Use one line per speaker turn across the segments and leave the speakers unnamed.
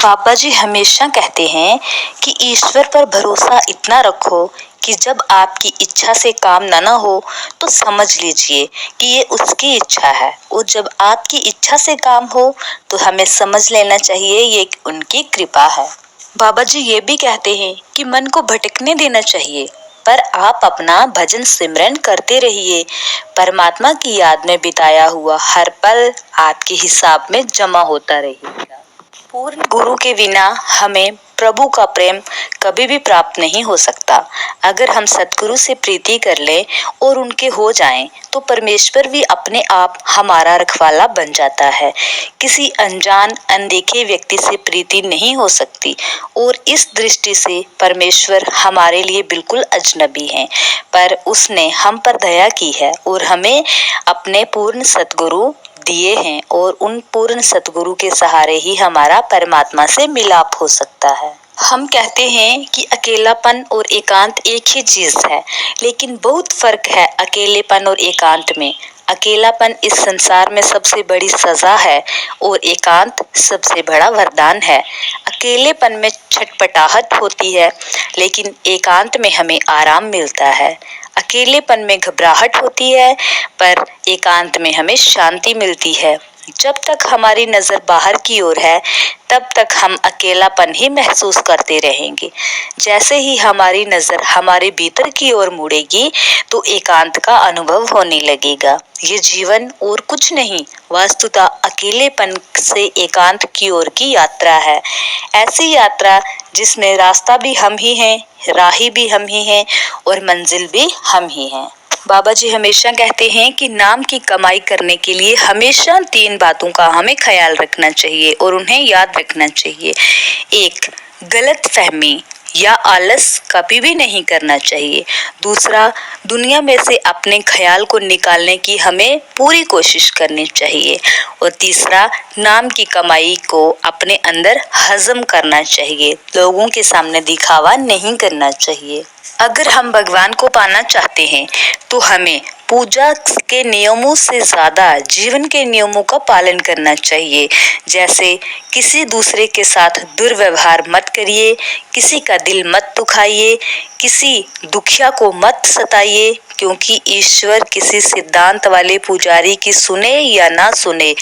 पापा जी हमेशा कहते हैं कि ईश्वर पर भरोसा इतना रखो कि जब आपकी इच्छा से काम ना हो तो समझ लीजिए कि ये उसकी इच्छा है, और जब आपकी इच्छा से काम हो तो हमें समझ लेना चाहिए ये उनकी कृपा है। बाबा जी ये भी कहते हैं कि मन को भटकने देना चाहिए, पर आप अपना भजन सिमरन करते रहिए। परमात्मा की याद में बिताया हुआ हर पल आपके हिसाब में जमा होता रहेगा। पूर्ण गुरु के बिना हमें प्रभु का प्रेम कभी भी प्राप्त नहीं हो सकता। अगर हम सतगुरु से प्रीति कर लें और उनके हो जाएं, तो परमेश्वर भी अपने आप हमारा रखवाला बन जाता है। किसी अनजान अनदेखे व्यक्ति से प्रीति नहीं हो सकती, और इस दृष्टि से परमेश्वर हमारे लिए बिल्कुल अजनबी हैं। पर उसने हम पर दया की है और हमें अपने पूर्ण सतगुरु दिए हैं, और उन पूर्ण सतगुरु के सहारे ही हमारा परमात्मा से मिलाप हो सकता है। हम कहते हैं कि अकेलापन और एकांत एक ही चीज है, लेकिन बहुत फर्क है अकेलेपन और एकांत में। अकेलापन इस संसार में सबसे बड़ी सजा है और एकांत सबसे बड़ा वरदान है। अकेलेपन में छटपटाहट होती है, लेकिन एकांत में हमें आराम मिलता है। अकेलेपन में घबराहट होती है, पर एकांत में हमें शांति मिलती है। जब तक हमारी नजर बाहर की ओर है, तब तक हम अकेलापन ही महसूस करते रहेंगे। जैसे ही हमारी नजर हमारे भीतर की ओर मुड़ेगी, तो एकांत का अनुभव होने लगेगा। ये जीवन और कुछ नहीं, वास्तुतः अकेलेपन से एकांत की ओर की यात्रा है। ऐसी यात्रा जिसमें रास्ता भी हम ही हैं, राही भी हम ही हैं, और मंजिल भी हम ही हैं। बाबा जी हमेशा कहते हैं कि नाम की कमाई करने के लिए हमेशा 3 बातों का हमें ख्याल रखना चाहिए और उन्हें याद रखना चाहिए। 1, गलत फहमी या आलस कभी भी नहीं करना चाहिए। दूसरा, दुनिया में से अपने ख्याल को निकालने की हमें पूरी कोशिश करनी चाहिए। और तीसरा, नाम की कमाई को अपने अंदर हजम करना चाहिए। लोगों के सामने दिखावा नहीं करना चाहिए। अगर हम भगवान को पाना चाहते हैं, तो हमें पूजा के नियमों से ज्यादा जीवन के नियमों का पालन करना चाहिए। जैसे किसी दूसरे के साथ दुर्व्यवहार मत करिए, किसी का दिल मत दुखाइए, किसी दुखिया को मत सताइए, क्योंकि ईश्वर किसी सिद्धांत वाले पुजारी की सुने या ना सुने,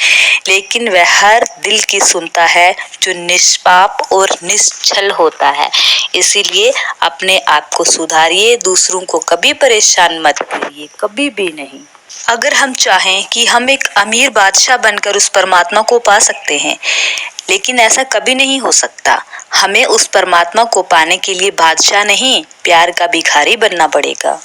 लेकिन वह हर दिल की सुनता है जो निष्पाप और निश्चल होता है। इसीलिए अपने आप को सुधारिए, दूसरों को कभी परेशान मत करिए, कभी भी नहीं। अगर हम चाहें कि हम एक अमीर बादशाह बनकर उस परमात्मा को पा सकते हैं, लेकिन ऐसा कभी नहीं हो सकता। हमें उस परमात्मा को पाने के लिए बादशाह नहीं, प्यार का भिखारी बनना पड़ेगा।